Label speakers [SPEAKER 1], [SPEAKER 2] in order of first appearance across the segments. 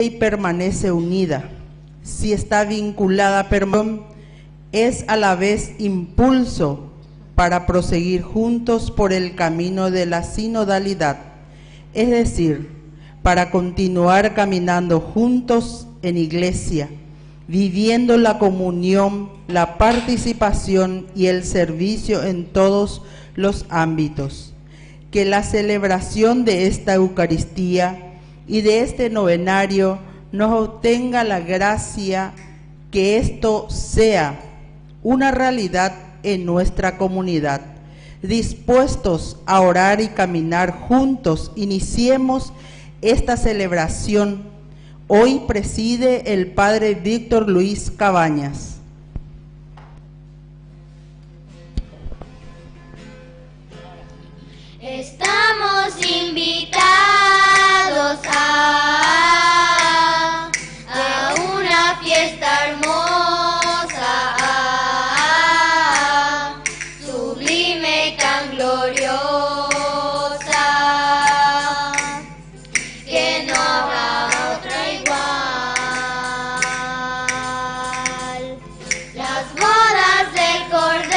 [SPEAKER 1] y permanece unida. Si está vinculada, es a la vez impulso para proseguir juntos por el camino de la sinodalidad, es decir, para continuar caminando juntos en iglesia, viviendo la comunión, la participación y el servicio en todos los ámbitos. Que la celebración de esta Eucaristía y de este novenario nos obtenga la gracia que esto sea una realidad en nuestra comunidad. Dispuestos a orar y caminar juntos, iniciemos esta celebración. Hoy preside el Padre Víctor Luis Cabañas.
[SPEAKER 2] Estamos invitados a una fiesta hermosa, sublime y tan gloriosa, que no habrá otra igual. Las bodas del Cordero,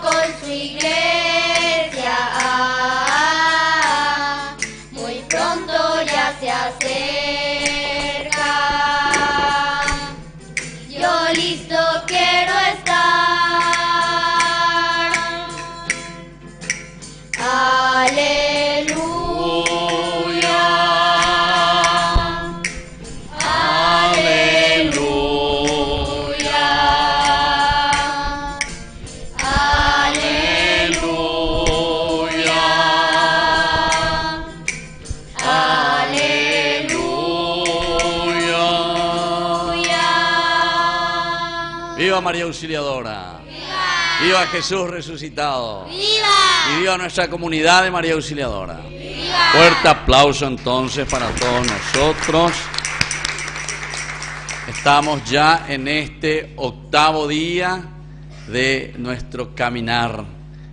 [SPEAKER 2] con su iglesia, muy pronto ya se acerca. Yo listo quiero estar. Aleluya, aleluya.
[SPEAKER 3] ¡Viva María Auxiliadora! ¡Viva! ¡Viva Jesús resucitado!
[SPEAKER 2] ¡Viva!
[SPEAKER 3] Y viva nuestra comunidad de María Auxiliadora.
[SPEAKER 2] ¡Viva!
[SPEAKER 3] Fuerte aplauso entonces para todos nosotros. Estamos ya en este 8º día de nuestro caminar,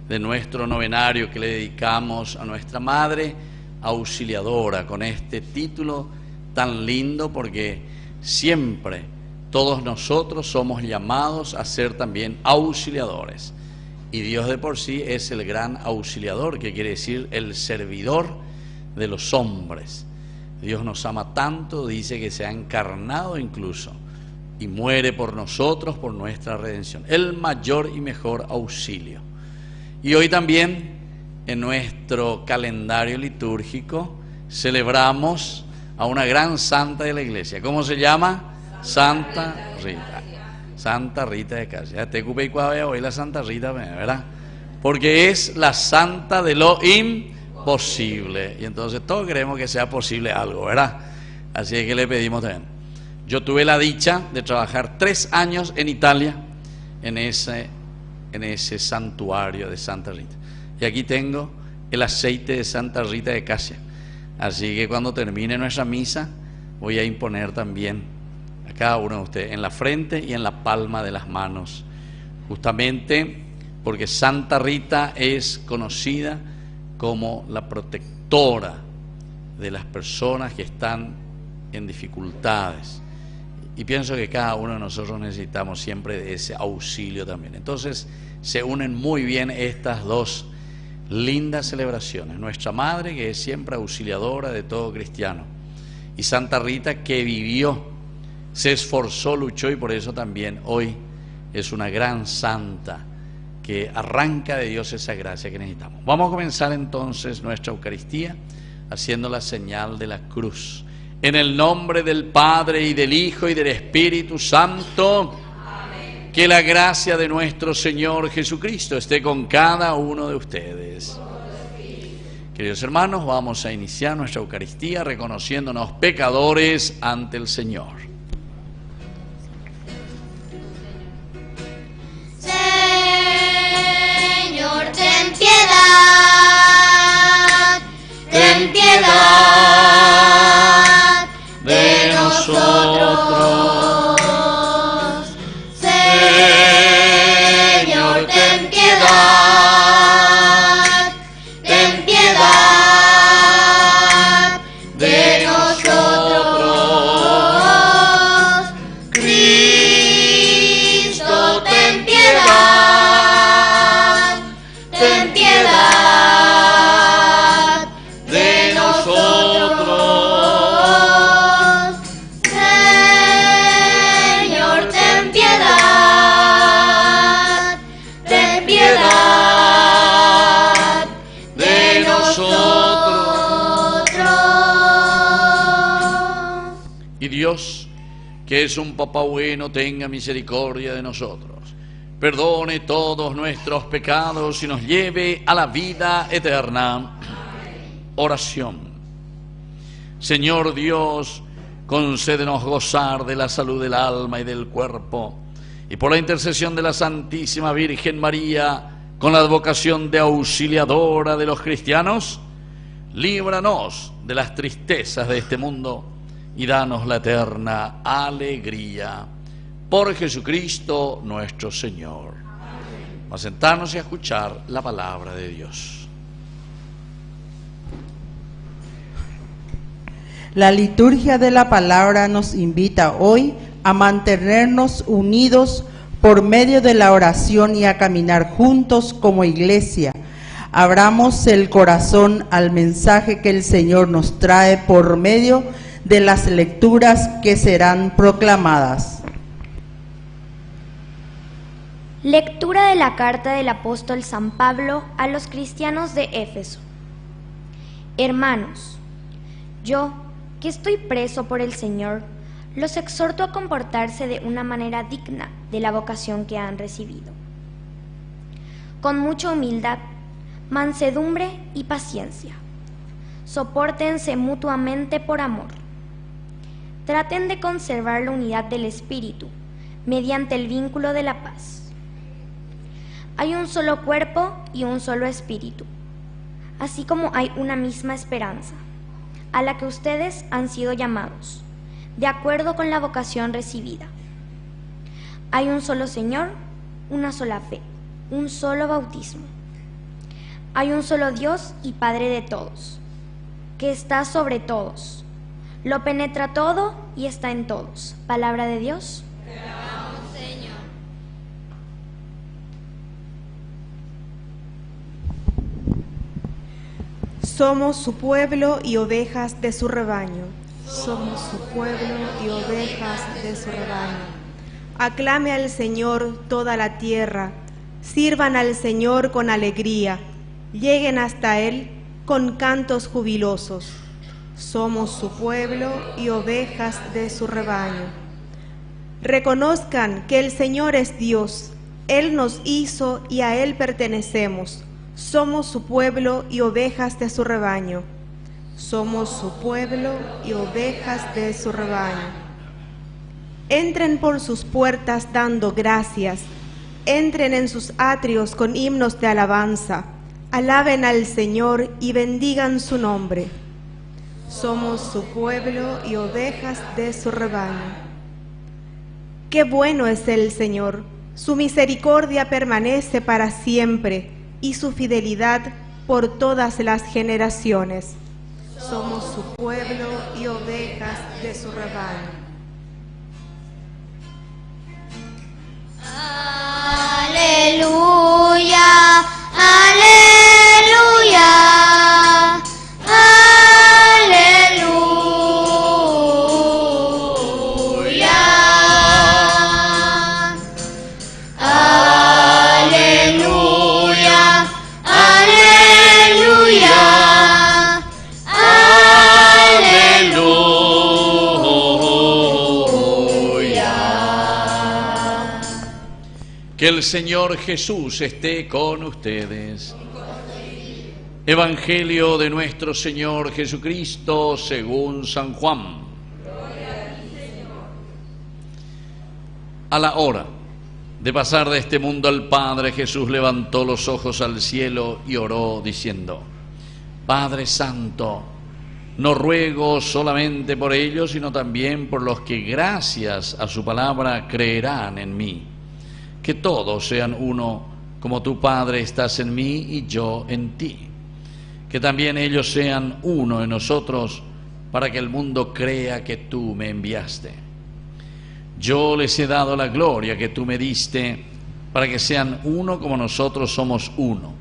[SPEAKER 3] de nuestro novenario que le dedicamos a nuestra Madre Auxiliadora, con este título tan lindo, porque siempre todos nosotros somos llamados a ser también auxiliadores. Y Dios de por sí es el gran auxiliador, que quiere decir el servidor de los hombres. Dios nos ama tanto, dice que se ha encarnado incluso y muere por nosotros, por nuestra redención. El mayor y mejor auxilio. Y hoy también en nuestro calendario litúrgico celebramos a una gran santa de la iglesia. ¿Cómo se llama? Santa Rita. Santa Rita de Casia. Te ocupé hoy la Santa Rita, ¿verdad? Porque es la santa de lo imposible. Y entonces todos queremos que sea posible algo, ¿verdad? Así es que le pedimos también. Yo tuve la dicha de trabajar 3 años en Italia en ese santuario de Santa Rita. Y aquí tengo el aceite de Santa Rita de Casia. Así que cuando termine nuestra misa voy a imponer también a cada uno de ustedes en la frente y en la palma de las manos, justamente porque Santa Rita es conocida como la protectora de las personas que están en dificultades, y pienso que cada uno de nosotros necesitamos siempre de ese auxilio también. Entonces se unen muy bien estas dos lindas celebraciones: nuestra Madre, que es siempre auxiliadora de todo cristiano, y Santa Rita, que vivió, se esforzó, luchó, y por eso también hoy es una gran santa que arranca de Dios esa gracia que necesitamos. Vamos a comenzar entonces nuestra Eucaristía haciendo la señal de la cruz. En el nombre del Padre, y del Hijo, y del Espíritu Santo. Amén. Que la gracia de nuestro Señor Jesucristo esté con cada uno de ustedes. Queridos hermanos, vamos a iniciar nuestra Eucaristía reconociéndonos pecadores ante el Señor.
[SPEAKER 2] Señor, ten piedad, ten piedad de nosotros. Señor, ten piedad, ten piedad.
[SPEAKER 3] nosotros. Y Dios, que es un papá bueno, tenga misericordia de nosotros, perdone todos nuestros pecados y nos lleve a la vida eterna. Oración. Señor Dios, concédenos gozar de la salud del alma y del cuerpo, y por la intercesión de la Santísima Virgen María, con la advocación de auxiliadora de los cristianos, líbranos de las tristezas de este mundo y danos la eterna alegría. Por Jesucristo nuestro Señor. Vamos a sentarnos y a escuchar la palabra de Dios.
[SPEAKER 1] La liturgia de la palabra nos invita hoy a mantenernos unidos por medio de la oración y a caminar juntos como iglesia. Abramos el corazón al mensaje que el Señor nos trae por medio de las lecturas que serán proclamadas.
[SPEAKER 4] Lectura de la carta del apóstol San Pablo a los cristianos de Éfeso. Hermanos, yo, que estoy preso por el Señor, los exhorto a comportarse de una manera digna de la vocación que han recibido, con mucha humildad, mansedumbre y paciencia. Sopórtense mutuamente por amor. Traten de conservar la unidad del espíritu mediante el vínculo de la paz. Hay un solo cuerpo y un solo espíritu, así como hay una misma esperanza, a la que ustedes han sido llamados, de acuerdo con la vocación recibida. Hay un solo Señor, una sola fe, un solo bautismo. Hay un solo Dios y Padre de todos, que está sobre todos, lo penetra todo y está en todos. Palabra de Dios.
[SPEAKER 2] Te alabamos, Señor.
[SPEAKER 5] Somos su pueblo y ovejas de su rebaño. Somos su pueblo y ovejas de su rebaño. Aclame al Señor toda la tierra, sirvan al Señor con alegría, lleguen hasta Él con cantos jubilosos. Somos su pueblo y ovejas de su rebaño. Reconozcan que el Señor es Dios, Él nos hizo y a Él pertenecemos. Somos su pueblo y ovejas de su rebaño. Somos su pueblo y ovejas de su rebaño. Entren por sus puertas dando gracias, entren en sus atrios con himnos de alabanza, alaben al Señor y bendigan su nombre. Somos su pueblo y ovejas de su rebaño. Qué bueno es el Señor, su misericordia permanece para siempre y su fidelidad por todas las generaciones. Somos su pueblo y ovejas de su rebaño.
[SPEAKER 2] Aleluya, aleluya, aleluya, aleluya, aleluya, aleluya.
[SPEAKER 3] Que el Señor Jesús esté con ustedes. Evangelio de nuestro Señor Jesucristo según San Juan. A la hora de pasar de este mundo al Padre, Jesús levantó los ojos al cielo y oró diciendo: Padre Santo, no ruego solamente por ellos, sino también por los que gracias a su palabra creerán en mí. Que todos sean uno, como tu Padre estás en mí y yo en ti. Que también ellos sean uno en nosotros, para que el mundo crea que tú me enviaste. Yo les he dado la gloria que tú me diste, para que sean uno como nosotros somos uno.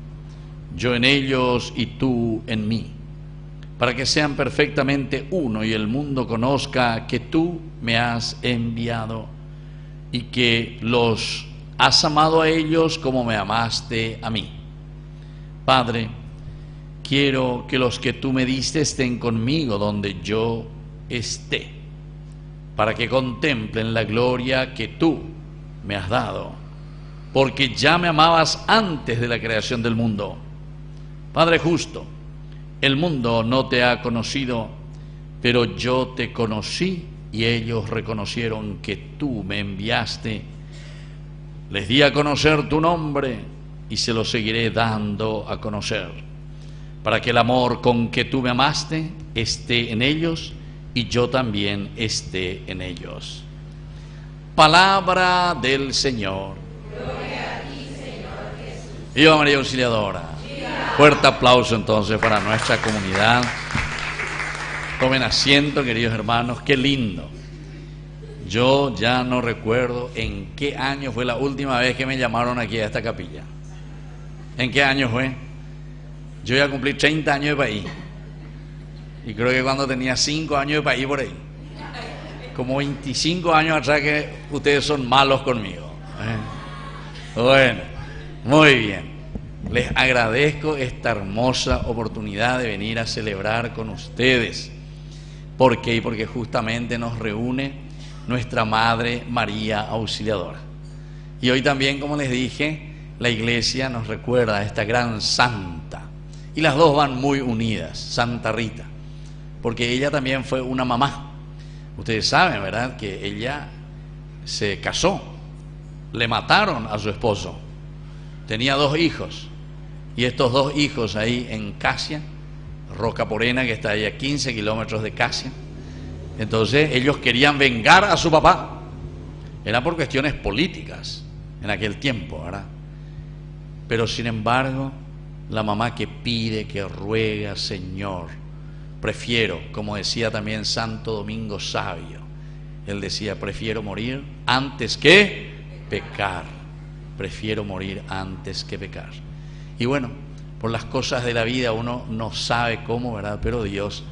[SPEAKER 3] Yo en ellos y tú en mí, para que sean perfectamente uno y el mundo conozca que tú me has enviado y que los has amado a ellos como me amaste a mí. Padre, quiero que los que tú me diste estén conmigo donde yo esté, para que contemplen la gloria que tú me has dado, porque ya me amabas antes de la creación del mundo. Padre justo, el mundo no te ha conocido, pero yo te conocí y ellos reconocieron que tú me enviaste. Les di a conocer tu nombre y se lo seguiré dando a conocer, para que el amor con que tú me amaste esté en ellos y yo también esté en ellos. Palabra del Señor.
[SPEAKER 2] Gloria a ti, Señor Jesús.
[SPEAKER 3] Viva María Auxiliadora. Fuerte aplauso entonces para nuestra comunidad. Tomen asiento, queridos hermanos, qué lindo. Yo ya no recuerdo en qué año fue la última vez que me llamaron aquí a esta capilla. ¿En qué año fue? Yo ya cumplí 30 años de país. Y creo que cuando tenía 5 años de país por ahí. Como 25 años atrás que ustedes son malos conmigo. Bueno, muy bien. Les agradezco esta hermosa oportunidad de venir a celebrar con ustedes. ¿Por qué? Porque justamente nos reúne nuestra Madre María Auxiliadora. Y hoy también, como les dije, la Iglesia nos recuerda a esta gran santa. Y las dos van muy unidas, Santa Rita, porque ella también fue una mamá. Ustedes saben, ¿verdad?, que ella se casó, le mataron a su esposo, tenía 2 hijos. Y estos 2 hijos ahí en Casia, Roca Porena, que está ahí a 15 kilómetros de Casia, entonces ellos querían vengar a su papá. Era por cuestiones políticas en aquel tiempo, ¿verdad? Pero sin embargo, la mamá que pide, que ruega: Señor, prefiero, como decía también Santo Domingo Sabio, él decía: prefiero morir antes que pecar. Prefiero morir antes que pecar. Y bueno, por las cosas de la vida uno no sabe cómo, ¿verdad? Pero Dios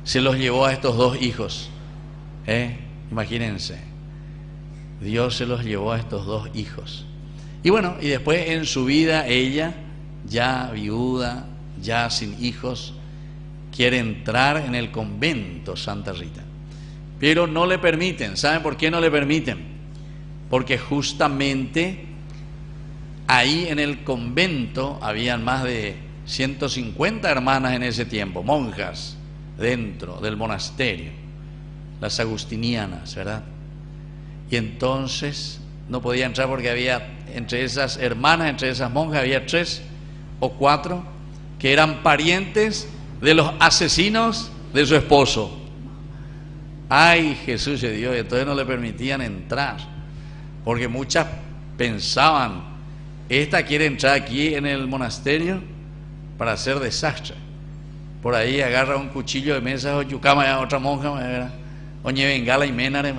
[SPEAKER 3] se los llevó a estos 2 hijos. Imagínense, Dios se los llevó a estos 2 hijos. Y bueno, y después en su vida ella, ya viuda, ya sin hijos, quiere entrar en el convento Santa Rita. Pero no le permiten. ¿Saben por qué no le permiten? Porque justamente ahí en el convento habían más de 150 hermanas en ese tiempo, monjas, dentro del monasterio, las agustinianas, ¿verdad? Y entonces no podía entrar porque había, entre esas hermanas, entre esas monjas, había 3 o 4 que eran parientes de los asesinos de su esposo. Ay, Jesús de Dios, entonces no le permitían entrar, porque muchas pensaban: esta quiere entrar aquí en el monasterio para hacer desastre. Por ahí agarra un cuchillo de mesa o yucama a otra monja, oñe bengala y menare.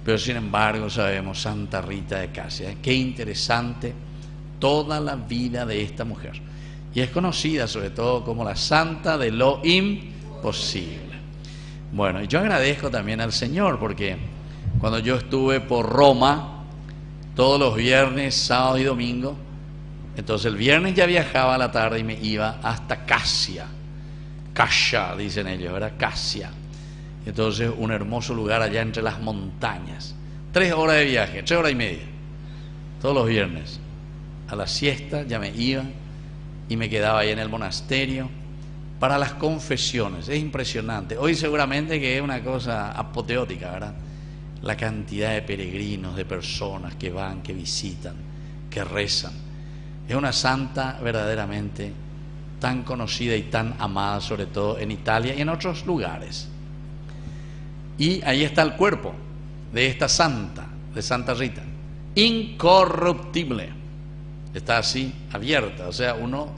[SPEAKER 3] Pero sin embargo sabemos, Santa Rita de Casia, qué interesante toda la vida de esta mujer. Y es conocida sobre todo como la santa de lo imposible. Bueno, y yo agradezco también al Señor, porque cuando yo estuve por Roma, todos los viernes, sábado y domingo, entonces el viernes ya viajaba a la tarde y me iba hasta Casia. Casia, dicen ellos, ¿verdad? Casia. Entonces un hermoso lugar allá entre las montañas. 3 horas de viaje, 3 horas y media. Todos los viernes. A la siesta ya me iba y me quedaba ahí en el monasterio para las confesiones. Es impresionante. Hoy seguramente que es una cosa apoteótica, ¿verdad? La cantidad de peregrinos, de personas que van, que visitan, que rezan. Es una santa verdaderamente tan conocida y tan amada, sobre todo en Italia y en otros lugares. Y ahí está el cuerpo de esta santa, de Santa Rita, incorruptible. Está así, abierta, o sea, uno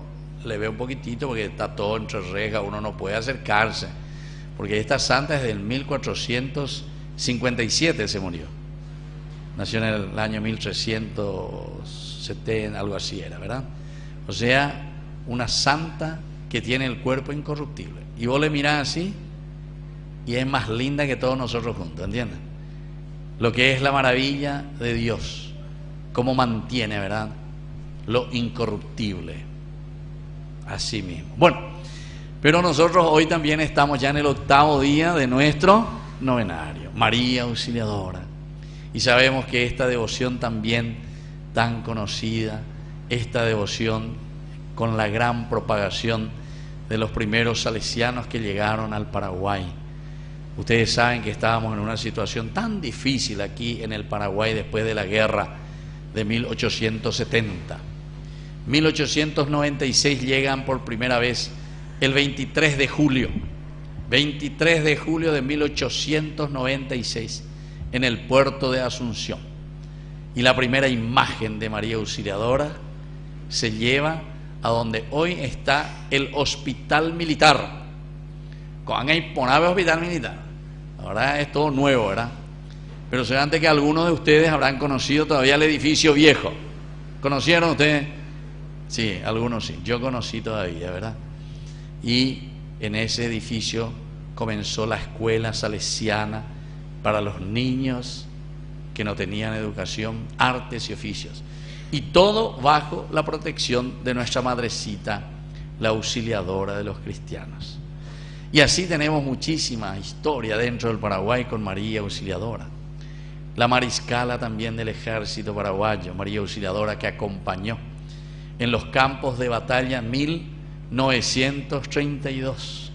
[SPEAKER 3] le ve un poquitito porque está todo entre rejas, uno no puede acercarse, porque esta santa es del 1457 se murió. Nació en el año 1370, algo así era, ¿verdad? O sea, una santa que tiene el cuerpo incorruptible. Y vos le mirás así y es más linda que todos nosotros juntos, ¿entienden? Lo que es la maravilla de Dios, cómo mantiene, ¿verdad?, lo incorruptible. Así mismo. Bueno, pero nosotros hoy también estamos ya en el 8º día de nuestro novenario, María Auxiliadora. Y sabemos que esta devoción también tan conocida, esta devoción con la gran propagación de los primeros salesianos que llegaron al Paraguay. Ustedes saben que estábamos en una situación tan difícil aquí en el Paraguay después de la guerra de 1870. 1896 llegan por primera vez el 23 de julio. 23 de julio de 1896 en el puerto de Asunción. Y la primera imagen de María Auxiliadora se lleva a donde hoy está el hospital militar. Cuando hay ponave hospital militar, ahora es todo nuevo, ¿verdad? Pero seguramente que algunos de ustedes habrán conocido todavía el edificio viejo. ¿Conocieron ustedes? Sí, algunos sí. Yo conocí todavía, ¿verdad? Y en ese edificio comenzó la escuela salesiana para los niños que no tenían educación, artes y oficios. Y todo bajo la protección de nuestra madrecita, la Auxiliadora de los cristianos. Y así tenemos muchísima historia dentro del Paraguay con María Auxiliadora. La mariscala también del ejército paraguayo, María Auxiliadora, que acompañó en los campos de batalla en 1932.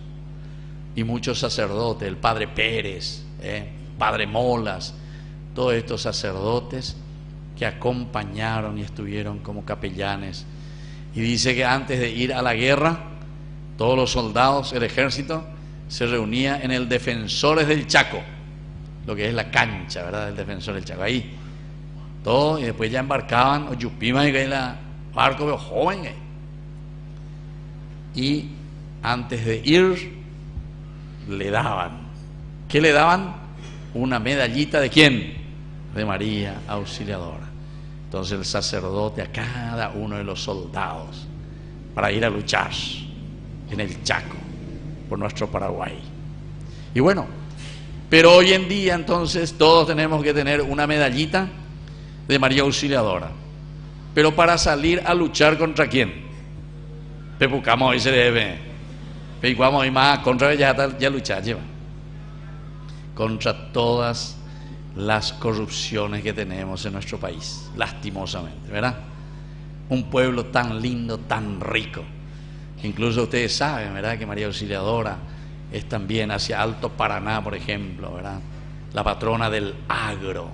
[SPEAKER 3] Y muchos sacerdotes, el padre Pérez, padre Molas, todos estos sacerdotes que acompañaron y estuvieron como capellanes. Y dice que antes de ir a la guerra, todos los soldados, el ejército, se reunía en el Defensores del Chaco, lo que es la cancha, ¿verdad?, del Defensor del Chaco, ahí, todo, y después ya embarcaban, o Yupima y la barco veo joven, y antes de ir, le daban, ¿qué le daban? Una medallita ¿de quién? De María Auxiliadora. Entonces el sacerdote a cada uno de los soldados para ir a luchar en el Chaco por nuestro Paraguay. Y bueno, pero hoy en día entonces todos tenemos que tener una medallita de María Auxiliadora, pero para salir a luchar ¿contra quién? Pepucamos hoy se debe, pepucamos hoy más contra ya luchar, lleva contra todas las corrupciones que tenemos en nuestro país, lastimosamente, ¿verdad? Un pueblo tan lindo, tan rico. Incluso ustedes saben, ¿verdad?, que María Auxiliadora es también hacia Alto Paraná, por ejemplo, ¿verdad?, la patrona del agro,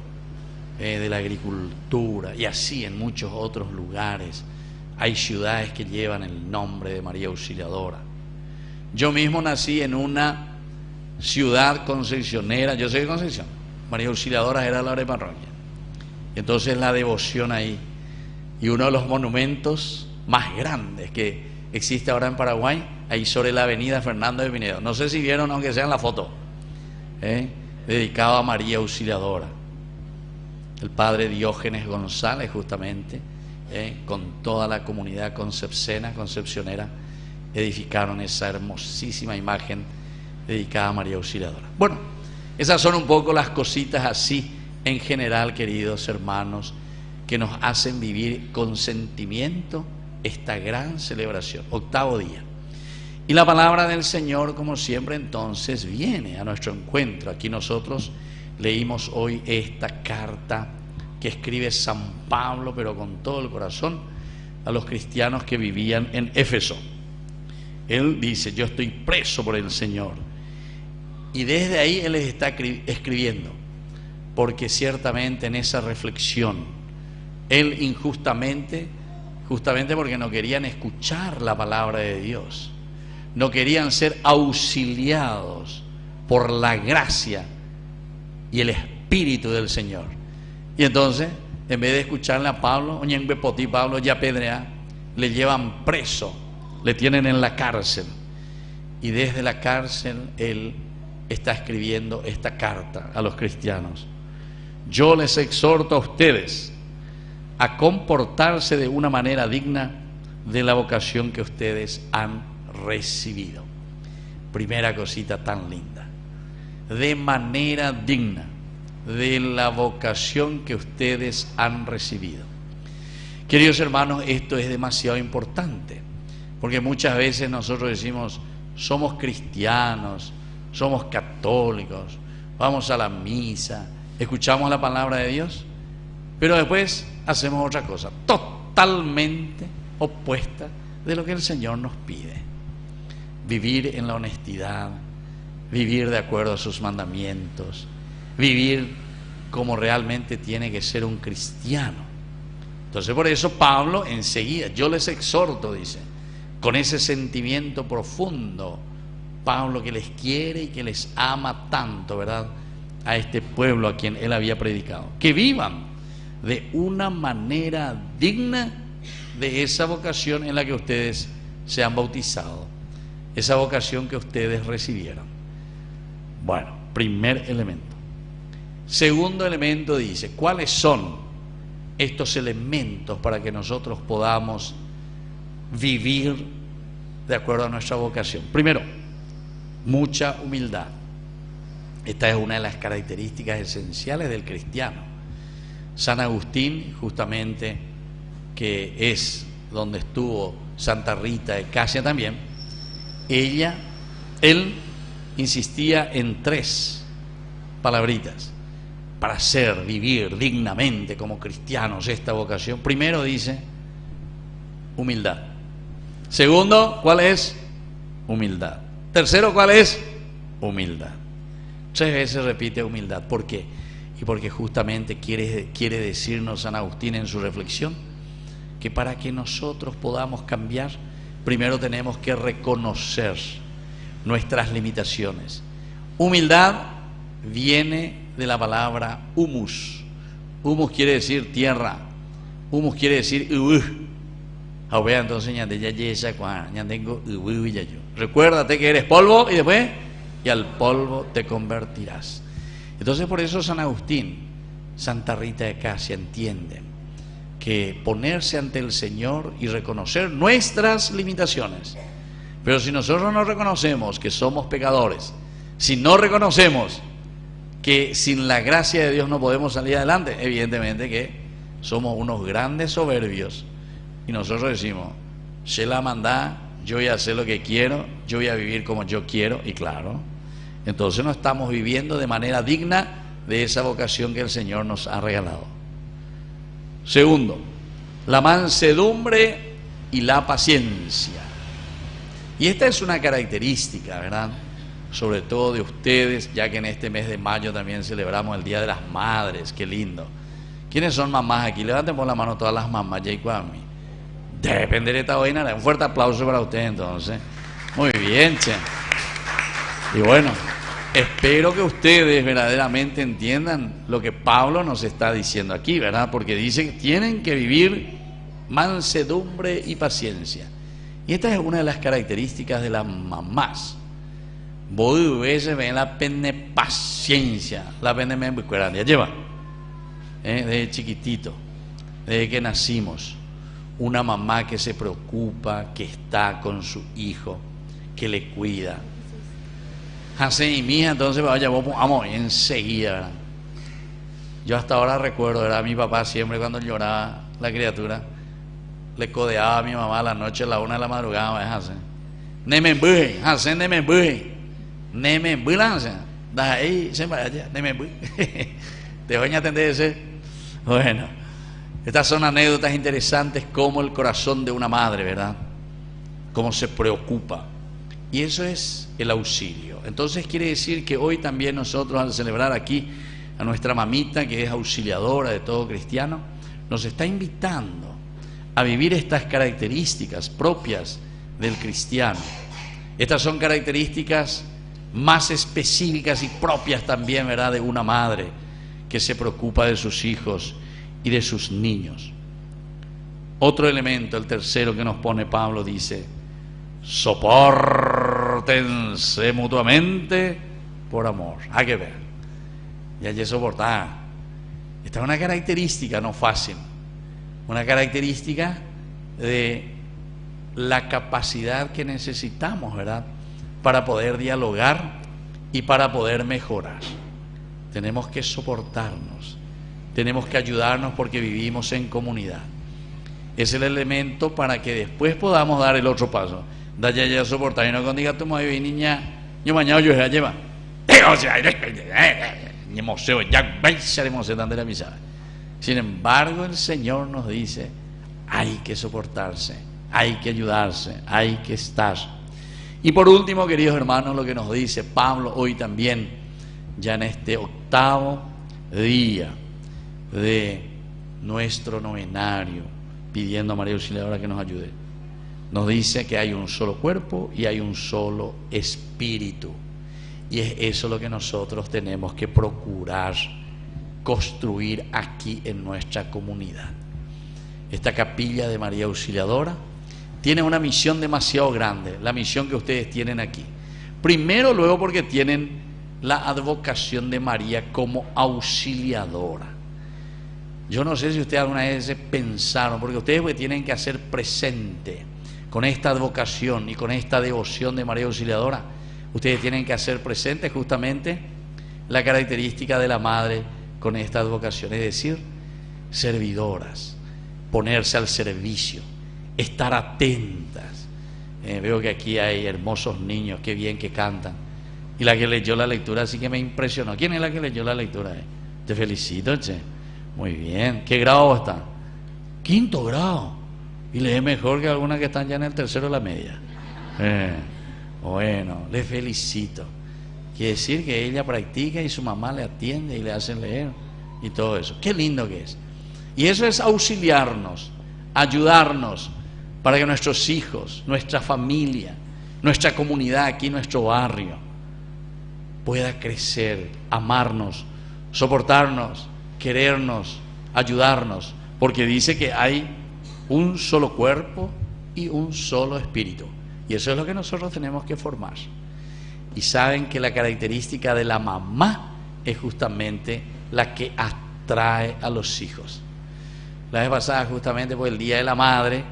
[SPEAKER 3] de la agricultura, y así en muchos otros lugares hay ciudades que llevan el nombre de María Auxiliadora. Yo mismo nací en una ciudad concepcionera, yo soy de Concepción, María Auxiliadora era la parroquia. Entonces la devoción ahí, y uno de los monumentos más grandes que existe ahora en Paraguay, ahí sobre la avenida Fernando de Pinedo, no sé si vieron aunque sea en la foto, dedicado a María Auxiliadora. El padre Diógenes González justamente, con toda la comunidad concepcionera, edificaron esa hermosísima imagen dedicada a María Auxiliadora. Bueno, esas son un poco las cositas así en general, queridos hermanos, que nos hacen vivir con sentimiento esta gran celebración, 8º día. Y la palabra del Señor, como siempre, entonces viene a nuestro encuentro. Aquí nosotros leímos hoy esta carta que escribe San Pablo, pero con todo el corazón, a los cristianos que vivían en Éfeso. Él dice: yo estoy preso por el Señor. Y desde ahí Él les está escribiendo, porque ciertamente en esa reflexión, Él injustamente, justamente porque no querían escuchar la palabra de Dios, no querían ser auxiliados por la gracia y el Espíritu del Señor. Y entonces, en vez de escucharle a Pablo, Pablo ya pedrea, le llevan preso, le tienen en la cárcel. Y desde la cárcel Él está escribiendo esta carta a los cristianos. Yo les exhorto a ustedes a comportarse de una manera digna de la vocación que ustedes han recibido. Primera cosita tan linda, de manera digna de la vocación que ustedes han recibido. Queridos hermanos, esto es demasiado importante, Porque muchas veces nosotros decimos, somos cristianos, somos católicos, vamos a la misa, escuchamos la palabra de Dios, pero después hacemos otra cosa, totalmente opuesta de lo que el Señor nos pide. Vivir en la honestidad, vivir de acuerdo a sus mandamientos, vivir como realmente tiene que ser un cristiano. Entonces por eso Pablo enseguida, yo les exhorto, dice, con ese sentimiento profundo, Pablo que les quiere y que les ama tanto, ¿verdad?, a este pueblo a quien él había predicado, que vivan de una manera digna de esa vocación en la que ustedes se han bautizado, esa vocación que ustedes recibieron. Bueno, primer elemento. Segundo elemento dice, ¿cuáles son estos elementos para que nosotros podamos vivir de acuerdo a nuestra vocación? Primero, mucha humildad. Esta es una de las características esenciales del cristiano. San Agustín, justamente, que es donde estuvo Santa Rita de Casia también, él insistía en 3 palabritas para vivir dignamente como cristianos esta vocación. Primero dice, humildad. Segundo, ¿cuál es? Humildad. Tercero, ¿cuál es? Humildad. 3 veces repite humildad. ¿Por qué? Y porque justamente quiere decirnos San Agustín en su reflexión que para que nosotros podamos cambiar, primero tenemos que reconocer nuestras limitaciones. Humildad viene de la palabra humus. Humus quiere decir tierra. Humus quiere decir entonces recuérdate que eres polvo y después y al polvo te convertirás. Entonces por eso San Agustín, Santa Rita de Casia entienden que ponerse ante el Señor y reconocer nuestras limitaciones. Pero si nosotros no reconocemos que somos pecadores, si no reconocemos que sin la gracia de Dios no podemos salir adelante, evidentemente que somos unos grandes soberbios y nosotros decimos, se la mandá, yo voy a hacer lo que quiero, yo voy a vivir como yo quiero, y claro, entonces no estamos viviendo de manera digna de esa vocación que el Señor nos ha regalado. Segundo, la mansedumbre y la paciencia. Y esta es una característica, ¿verdad?, sobre todo de ustedes, ya que en este mes de mayo también celebramos el Día de las Madres. Qué lindo. ¿Quiénes son mamás aquí? Levanten por la mano todas las mamás, Jacob, a mí. Depende de esta vaina. Un fuerte aplauso para ustedes entonces. Muy bien, che. Y bueno, espero que ustedes verdaderamente entiendan lo que Pablo nos está diciendo aquí, ¿verdad? Porque dice que tienen que vivir mansedumbre y paciencia. Y esta es una de las características de las mamás. Vos veces ven la pene paciencia, la pene me ya lleva, desde chiquitito, desde que nacimos, una mamá que se preocupa, que está con su hijo, que le cuida. Así y mija, entonces vaya, vamos enseguida, ¿verdad? Yo hasta ahora recuerdo, ¿verdad?, mi papá siempre cuando lloraba la criatura, le codeaba a mi mamá a la noche a la 1 de la madrugada, hace neme buje, hace neme buje. Neme ambulancia, da ahí se vaya, neme te voy a atender ese. Bueno, estas son anécdotas interesantes como el corazón de una madre, ¿verdad?, cómo se preocupa, y eso es el auxilio. Entonces quiere decir que hoy también nosotros, al celebrar aquí a nuestra mamita, que es auxiliadora de todo cristiano, nos está invitando a vivir estas características propias del cristiano. Estas son características más específicas y propias también, ¿verdad?, de una madre que se preocupa de sus hijos y de sus niños. Otro elemento, el tercero que nos pone Pablo, dice, sopórtense mutuamente por amor. Hay que ver, y hay que soportar. Esta es una característica no fácil, una característica de la capacidad que necesitamos, ¿verdad?, para poder dialogar y para poder mejorar. Tenemos que soportarnos, tenemos que ayudarnos porque vivimos en comunidad. es el elemento para que después podamos dar el otro paso. Da ya soportar y no condiga tu madre y niña, yo mañana yo ya lleva. Sin embargo, el Señor nos dice, hay que soportarse, hay que ayudarse, hay que estar. Y por último, queridos hermanos, lo que nos dice Pablo hoy también, ya en este octavo día de nuestro novenario, pidiendo a María Auxiliadora que nos ayude, nos dice que hay un solo cuerpo y hay un solo espíritu. Y es eso lo que nosotros tenemos que procurar construir aquí en nuestra comunidad. Esta capilla de María Auxiliadora tiene una misión demasiado grande, la misión que ustedes tienen aquí. Primero, luego porque tienen la advocación de María como auxiliadora. Yo no sé si ustedes alguna vez pensaron, porque ustedes tienen que hacer presente con esta advocación y con esta devoción de María Auxiliadora, ustedes tienen que hacer presente justamente la característica de la madre con esta advocación, es decir, servidoras, ponerse al servicio, estar atentas. Veo que aquí hay hermosos niños, qué bien que cantan. Y la que leyó la lectura sí que me impresionó. ¿Quién es la que leyó la lectura? Te felicito, che. Muy bien. ¿Qué grado están? 5º grado. Y lee mejor que algunas que están ya en el 3º de la media. Bueno, le felicito. Quiere decir que ella practica y su mamá le atiende y le hace leer y todo eso. Qué lindo que es. Y eso es auxiliarnos, ayudarnos para que nuestros hijos, nuestra familia, nuestra comunidad aquí, nuestro barrio, pueda crecer, amarnos, soportarnos, querernos, ayudarnos, porque dice que hay un solo cuerpo y un solo espíritu. Y eso es lo que nosotros tenemos que formar. Y saben que la característica de la mamá es justamente la que atrae a los hijos. La vez pasada, justamente por el Día de la Madre,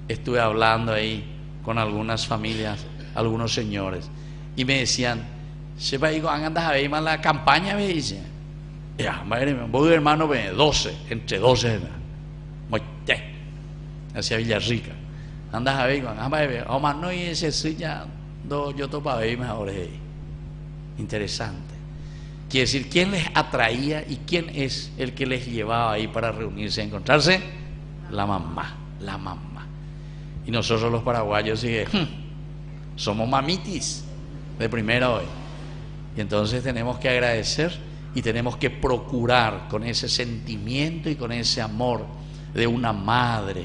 [SPEAKER 3] estuve hablando ahí con algunas familias, algunos señores, y me decían, sepa digo, andas a ver más la campaña, me dice. Ya, madre mía, voy hermano, 12, entre 12, hacia Villarrica. Andas a ver, o más no, y ese sí ya, yo topa ver mejor. Interesante. Quiere decir, ¿quién les atraía y quién es el que les llevaba ahí para reunirse, a encontrarse? La mamá, la mamá. Y nosotros los paraguayos somos mamitis de primera hoy. Y entonces tenemos que agradecer y tenemos que procurar con ese sentimiento y con ese amor de una madre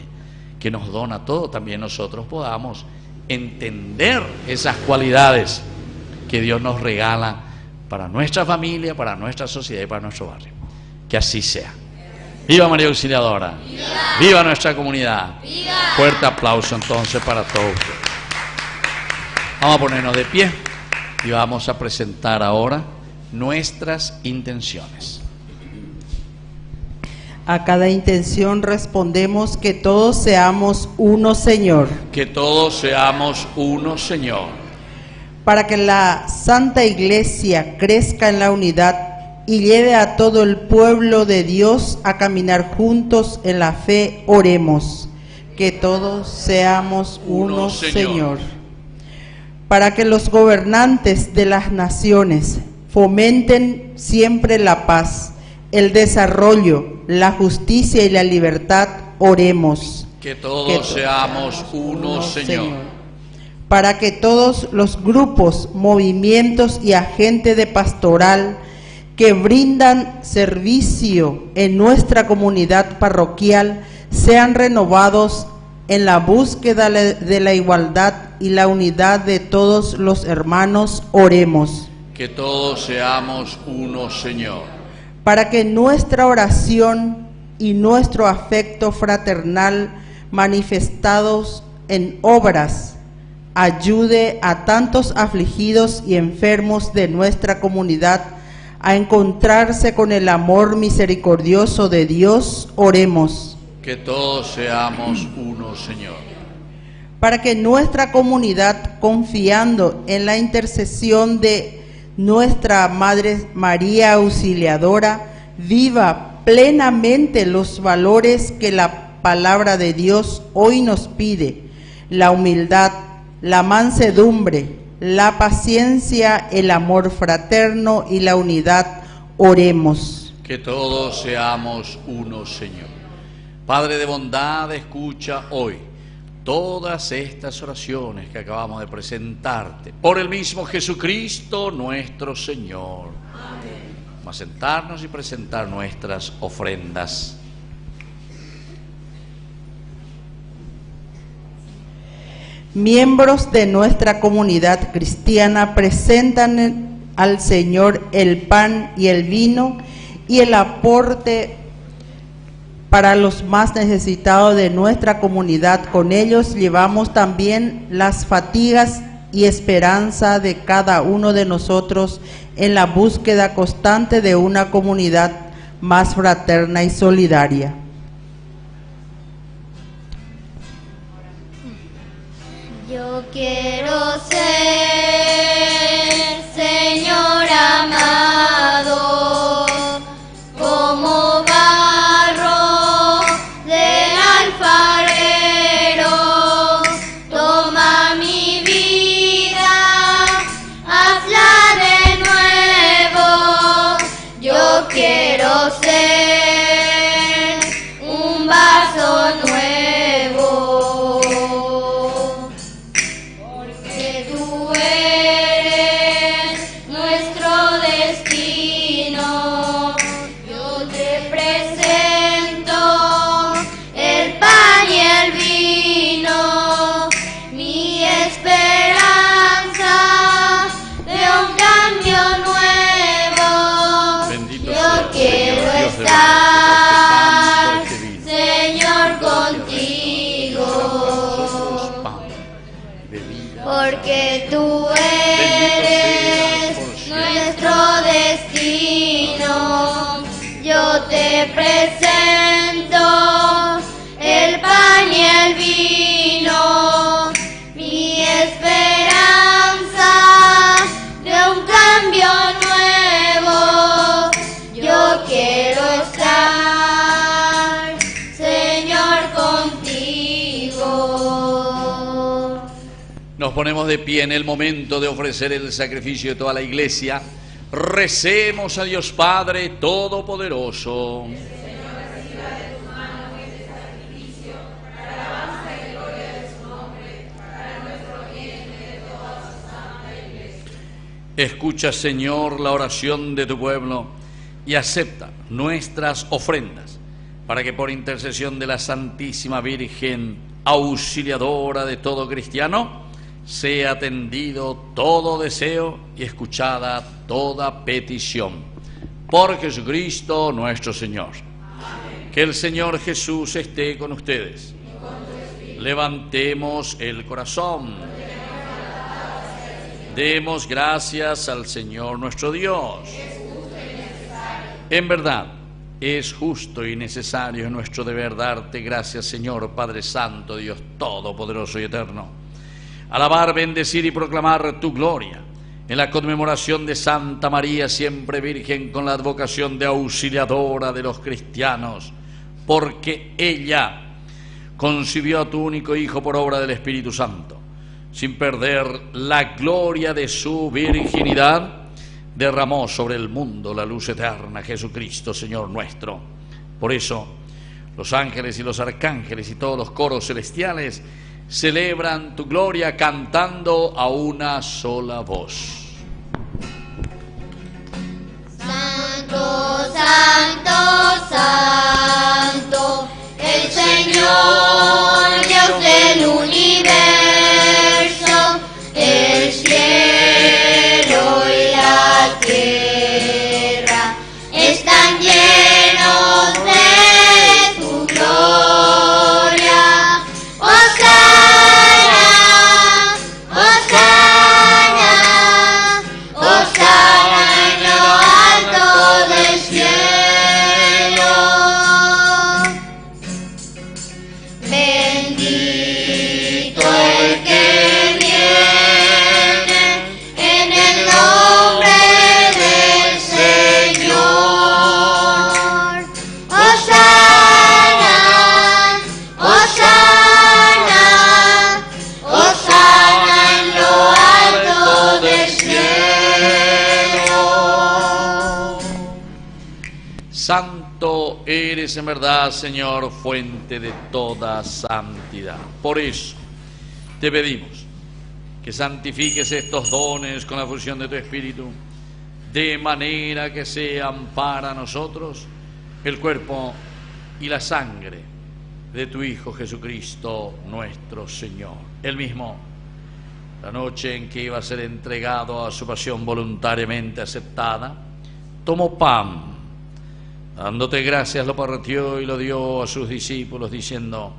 [SPEAKER 3] que nos dona todo, también nosotros podamos entender esas cualidades que Dios nos regala para nuestra familia, para nuestra sociedad y para nuestro barrio. Que así sea. ¡Viva María Auxiliadora! ¡Viva! ¡Viva nuestra comunidad! ¡Viva! Fuerte aplauso entonces para todos ustedes. Vamos a ponernos de pie y vamos a presentar ahora nuestras intenciones.
[SPEAKER 1] A cada intención respondemos que todos seamos uno, Señor.
[SPEAKER 3] Que todos seamos uno, Señor.
[SPEAKER 1] Para que la Santa Iglesia crezca en la unidad y lleve a todo el pueblo de Dios a caminar juntos en la fe, oremos. Que todos seamos uno, Señor. Para que los gobernantes de las naciones fomenten siempre la paz, el desarrollo, la justicia y la libertad, oremos.
[SPEAKER 3] Que todos seamos uno, Señor.
[SPEAKER 1] Para que todos los grupos, movimientos y agentes de pastoral que brindan servicio en nuestra comunidad parroquial sean renovados en la búsqueda de la igualdad y la unidad de todos los hermanos, oremos.
[SPEAKER 3] Que todos seamos uno, Señor.
[SPEAKER 1] Para que nuestra oración y nuestro afecto fraternal manifestados en obras ayude a tantos afligidos y enfermos de nuestra comunidad a encontrarse con el amor misericordioso de Dios, oremos.
[SPEAKER 3] Que todos seamos uno, Señor.
[SPEAKER 1] Para que nuestra comunidad, confiando en la intercesión de nuestra Madre María Auxiliadora, viva plenamente los valores que la palabra de Dios hoy nos pide la humildad, la mansedumbre, la paciencia, el amor fraterno y la unidad. Oremos.
[SPEAKER 3] Que todos seamos uno, Señor. Padre de bondad, escucha hoy todas estas oraciones que acabamos de presentarte por el mismo Jesucristo nuestro Señor. Amén. Vamos a sentarnos y presentar nuestras ofrendas.
[SPEAKER 1] Miembros de nuestra comunidad cristiana presentan al Señor el pan y el vino y el aporte para los más necesitados de nuestra comunidad. Con ellos llevamos también las fatigas y esperanza de cada uno de nosotros en la búsqueda constante de una comunidad más fraterna y solidaria.
[SPEAKER 2] Yo quiero ser, Señor amado, como barro del alfarero. Toma mi vida, hazla de nuevo. Yo quiero ser un vaso nuevo, porque tú eres nuestro destino. Yo te presento el pan y el vino, mi esperanza de un cambio nuevo.
[SPEAKER 3] Bendito
[SPEAKER 2] Yo
[SPEAKER 3] sea,
[SPEAKER 2] quiero
[SPEAKER 3] Señor, Dios de
[SPEAKER 2] estar,
[SPEAKER 3] por este vino,
[SPEAKER 2] Señor,
[SPEAKER 3] por
[SPEAKER 2] contigo,
[SPEAKER 3] pan, bebida.
[SPEAKER 2] porque tú
[SPEAKER 3] Bendito
[SPEAKER 2] eres
[SPEAKER 3] seas por siempre.
[SPEAKER 2] nuestro destino. Yo te presento el pan y el vino, mi esperanza de un cambio nuevo. Yo quiero estar, Señor, contigo.
[SPEAKER 3] Nos ponemos de pie en el momento de ofrecer el sacrificio de toda la iglesia. Recemos a Dios Padre Todopoderoso. Escucha, Señor, la oración de tu pueblo y acepta nuestras ofrendas, para que por intercesión de la Santísima Virgen, auxiliadora de todo cristiano, sea atendido todo deseo y escuchada toda petición. Por Jesucristo nuestro Señor. Amén. Que el Señor Jesús esté con ustedes. Levantemos el corazón. Demos gracias al Señor nuestro Dios. En verdad, es justo y necesario, nuestro deber darte gracias, Señor Padre Santo, Dios Todopoderoso y Eterno. Alabar, bendecir y proclamar tu gloria en la conmemoración de Santa María, siempre Virgen, con la advocación de auxiliadora de los cristianos, porque ella concibió a tu único Hijo por obra del Espíritu Santo. Sin perder la gloria de su virginidad, derramó sobre el mundo la luz eterna, Jesucristo, Señor nuestro. Por eso, los ángeles y los arcángeles y todos los coros celestiales celebran tu gloria cantando a una sola voz.
[SPEAKER 2] Santo, santo, santo, el Señor, Dios del universo, el cielo y la tierra están llenos de tu gloria. Hosana, Hosana, Hosana en lo alto del cielo.
[SPEAKER 3] santo eres en verdad, Señor, fuente de toda santidad. Por eso te pedimos que santifiques estos dones con la fusión de tu Espíritu, de manera que sean para nosotros el cuerpo y la sangre de tu Hijo Jesucristo nuestro Señor. Él mismo, la noche en que iba a ser entregado a su pasión voluntariamente aceptada, tomó pan, dándote gracias lo partió y lo dio a sus discípulos diciendo: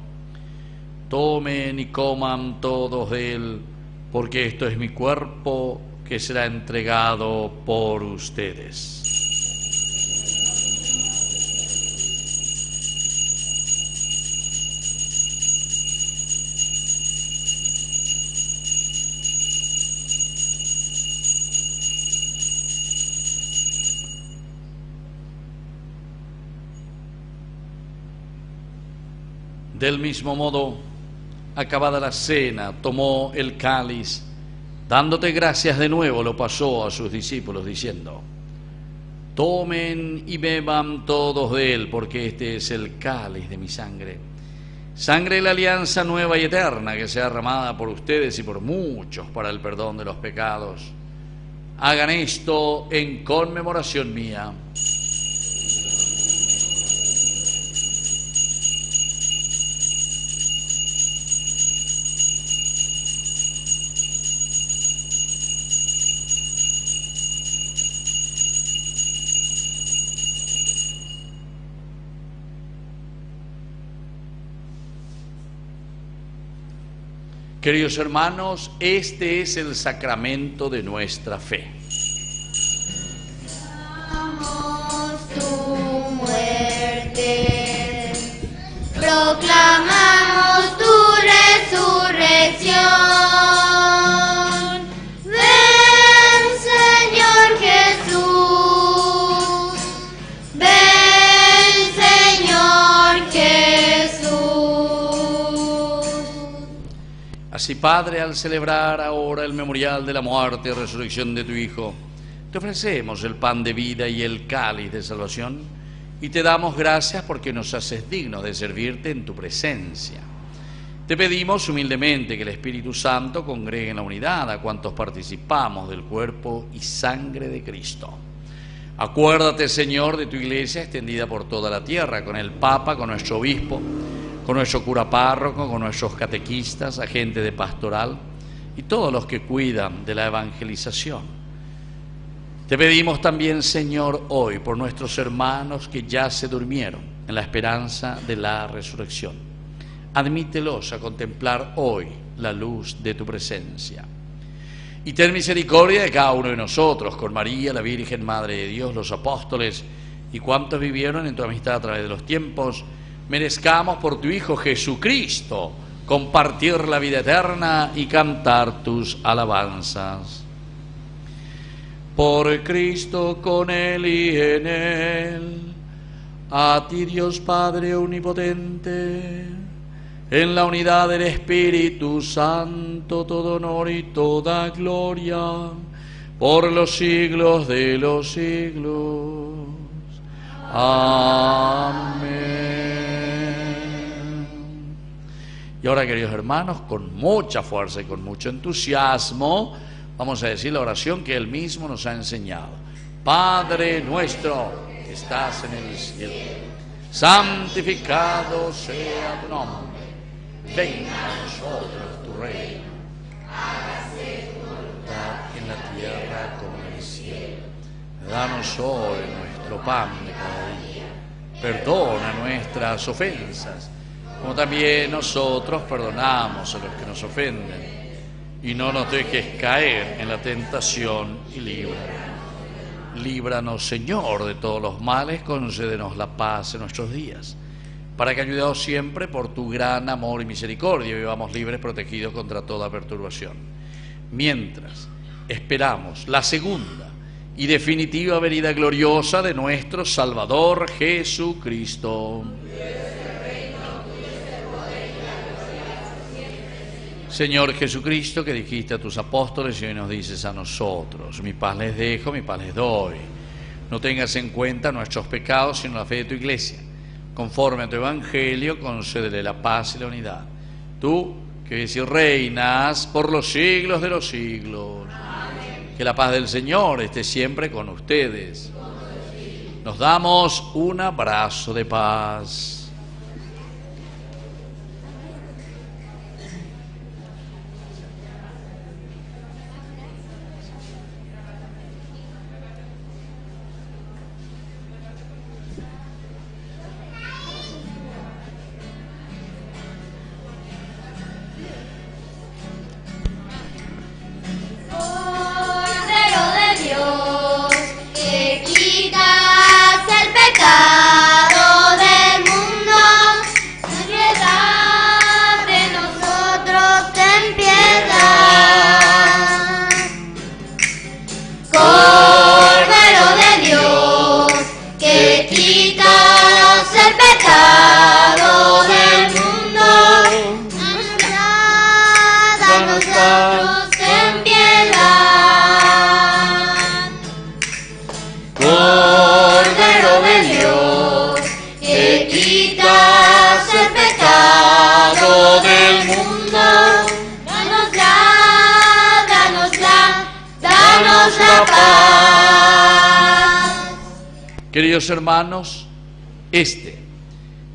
[SPEAKER 3] tomen y coman todos de él, porque esto es mi cuerpo que será entregado por ustedes. Del mismo modo, acabada la cena, tomó el cáliz, dándote gracias de nuevo, lo pasó a sus discípulos diciendo: tomen y beban todos de él, porque este es el cáliz de mi sangre, sangre de la alianza nueva y eterna, que sea derramada por ustedes y por muchos para el perdón de los pecados. Hagan esto en conmemoración mía. Queridos hermanos, este es el sacramento de nuestra fe.
[SPEAKER 2] Proclamamos tu muerte, proclamamos tu resurrección. Ven, Señor Jesús, ven, Señor Jesús.
[SPEAKER 3] Así, Padre, al celebrar ahora el memorial de la muerte y resurrección de tu Hijo, te ofrecemos el pan de vida y el cáliz de salvación, y te damos gracias porque nos haces dignos de servirte en tu presencia. Te pedimos humildemente que el Espíritu Santo congregue en la unidad a cuantos participamos del cuerpo y sangre de Cristo. Acuérdate, Señor, de tu Iglesia extendida por toda la tierra, con el Papa, con nuestro obispo, con nuestro cura párroco, con nuestros catequistas, agentes de pastoral y todos los que cuidan de la evangelización. Te pedimos también, Señor, hoy por nuestros hermanos que ya se durmieron en la esperanza de la resurrección. Admítelos a contemplar hoy la luz de tu presencia. Y ten misericordia de cada uno de nosotros, con María, la Virgen Madre de Dios, los apóstoles y cuantos vivieron en tu amistad a través de los tiempos, merezcamos por tu Hijo Jesucristo compartir la vida eterna y cantar tus alabanzas. Por Cristo, con Él y en Él, a ti Dios Padre omnipotente, en la unidad del Espíritu Santo, todo honor y toda gloria, por los siglos de los siglos. Amén. Y ahora, queridos hermanos, con mucha fuerza y con mucho entusiasmo, vamos a decir la oración que Él mismo nos ha enseñado. Padre nuestro que estás en el cielo, santificado sea tu nombre. Venga a nosotros tu reino. Hágase tu voluntad en la tierra como en el cielo. Danos hoy nuestro pan de cada día. Perdona nuestras ofensas, como también nosotros perdonamos a los que nos ofenden. Y no nos dejes caer en la tentación y líbranos. Líbranos, Señor, de todos los males, concédenos la paz en nuestros días, para que, ayudados siempre por tu gran amor y misericordia, vivamos libres, protegidos contra toda perturbación. Mientras esperamos la segunda y definitiva venida gloriosa de nuestro Salvador Jesucristo. Señor Jesucristo, que dijiste a tus apóstoles y hoy nos dices a nosotros: mi paz les dejo, mi paz les doy. no tengas en cuenta nuestros pecados, sino la fe de tu iglesia. Conforme a tu evangelio, concédele la paz y la unidad. Tú, que vives y reinas por los siglos de los siglos. Amén. Que la paz del Señor esté siempre con ustedes. Nos damos un abrazo de paz. Queridos hermanos, este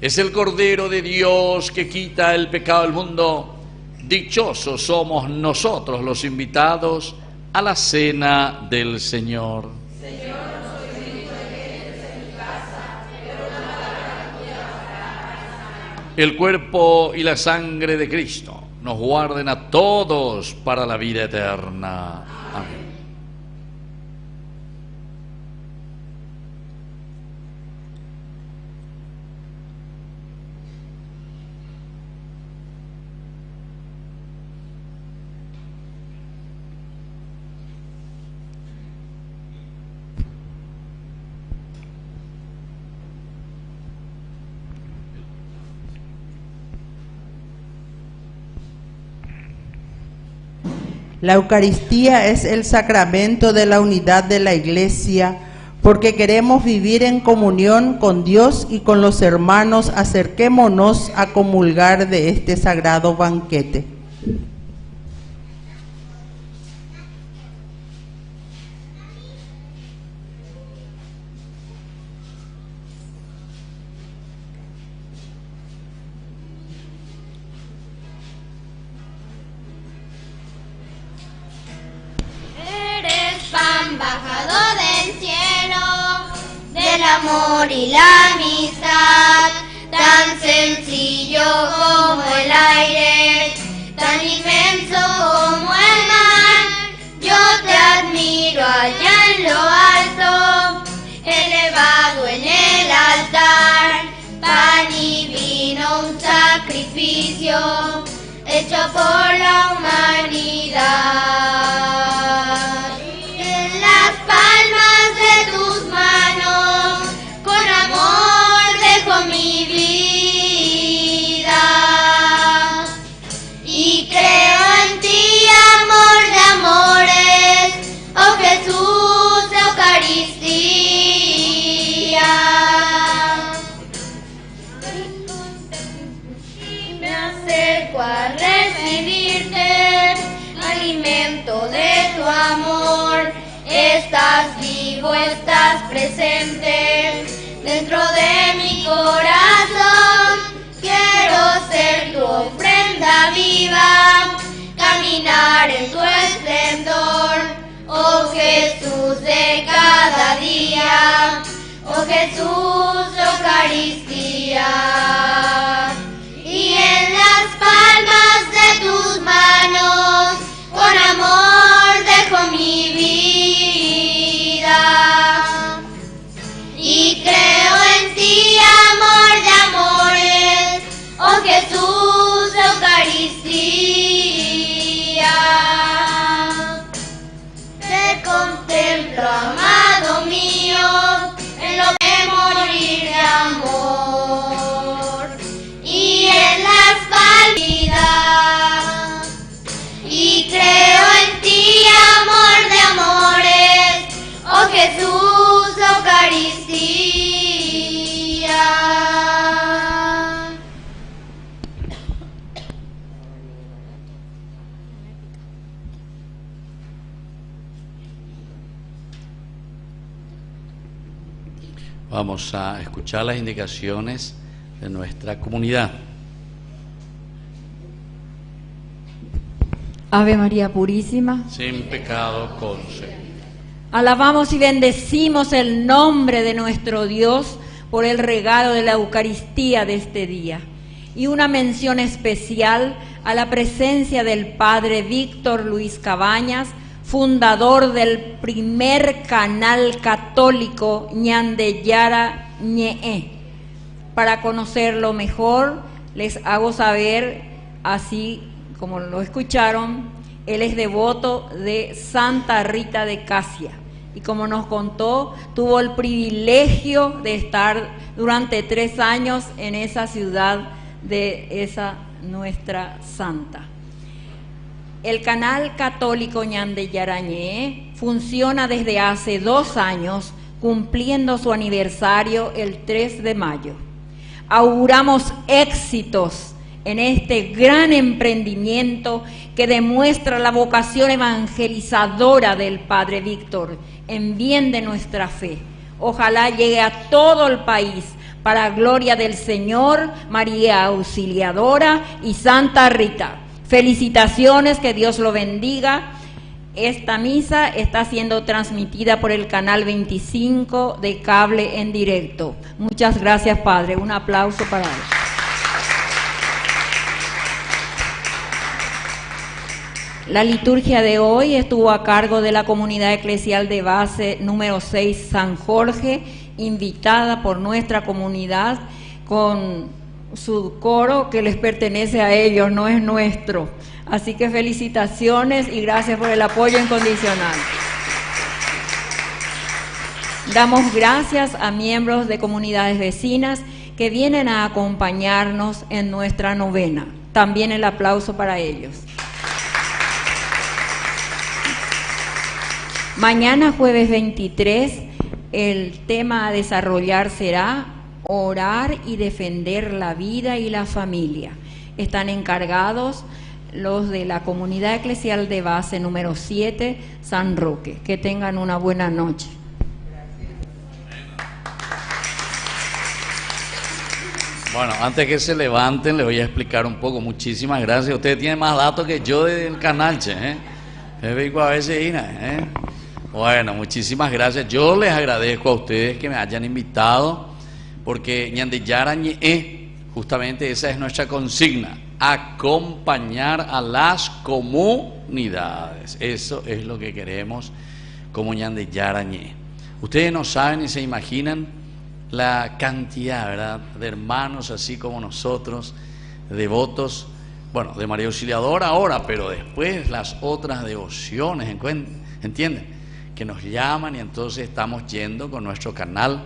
[SPEAKER 3] es el Cordero de Dios que quita el pecado del mundo. Dichosos somos nosotros los invitados a la cena del Señor. Señor, no soy digno de que entres en mi casa, pero una palabra tuya bastará. El cuerpo y la sangre de Cristo nos guarden a todos para la vida eterna. Amén.
[SPEAKER 1] La Eucaristía es el sacramento de la unidad de la Iglesia, porque queremos vivir en comunión con Dios y con los hermanos. Acerquémonos a comulgar de este sagrado banquete.
[SPEAKER 2] Bajado del cielo, del amor y la amistad, tan sencillo como el aire, tan inmenso como el mar. Yo te admiro allá en lo alto, elevado en el altar, pan y vino, un sacrificio hecho por la humanidad. Palmas de tus manos, con amor dejo mi vida y creo en ti, amor de amores, oh Jesús, Eucaristía. Y me acerco a recibirte, alimento de tu amor. Estás vivo, estás presente dentro de mi corazón. Quiero ser tu ofrenda viva, caminar en tu esplendor. Oh Jesús de cada día, oh Jesús, Eucaristía. Y en las palmas de tus manos, con amor dejo mi vida. Y creo en ti, amor de amores, oh Jesús, Eucaristía. Te contemplo, amado mío, en lo que morir de amor. Y en las palmas, y creo en ti, amor de amor.
[SPEAKER 3] Vamos a escuchar las indicaciones de nuestra comunidad.
[SPEAKER 6] Ave María Purísima,
[SPEAKER 3] Sin pecado concebido.
[SPEAKER 6] alabamos y bendecimos el nombre de nuestro Dios por el regalo de la Eucaristía de este día. Y una mención especial a la presencia del Padre Víctor Luis Cabañas, fundador del primer canal católico Ñandeyara Ñe'e. Para conocerlo mejor, les hago saber, así como lo escucharon, él es devoto de Santa Rita de Casia. Y como nos contó, tuvo el privilegio de estar durante 3 años en esa ciudad de esa nuestra santa. El canal católico Ñandeyara Ñe'e funciona desde hace 2 años, cumpliendo su aniversario el 3 de mayo. Auguramos éxitos en este gran emprendimiento que demuestra la vocación evangelizadora del Padre Víctor en bien de nuestra fe. Ojalá llegue a todo el país para gloria del Señor, María Auxiliadora y Santa Rita. Felicitaciones, que Dios lo bendiga. Esta misa está siendo transmitida por el canal 25 de cable en directo. Muchas gracias, Padre. Un aplauso para él. La liturgia de hoy estuvo a cargo de la comunidad eclesial de base número 6 San Jorge, invitada por nuestra comunidad con su coro que les pertenece a ellos, no es nuestro. Así que felicitaciones y gracias por el apoyo incondicional. Damos gracias a miembros de comunidades vecinas que vienen a acompañarnos en nuestra novena. También el aplauso para ellos. Mañana, jueves 23, el tema a desarrollar será orar y defender la vida y la familia. Están encargados los de la comunidad eclesial de base número 7, San Roque. Que tengan una buena noche.
[SPEAKER 3] Bueno, antes que se levanten, les voy a explicar un poco. Muchísimas gracias. Ustedes tienen más datos que yo del canal, ¿eh? Me vengo a veces, ¿eh? Bueno, muchísimas gracias. Yo les agradezco a ustedes que me hayan invitado, porque Ñandeyara Ñe'e, justamente esa es nuestra consigna: acompañar a las comunidades. Eso es lo que queremos como Ñandeyara Ñe'e. Ustedes no saben ni se imaginan la cantidad, ¿verdad?, de hermanos así como nosotros, devotos, bueno, de María Auxiliadora ahora, pero después las otras devociones, ¿entienden? Que nos llaman y entonces estamos yendo con nuestro canal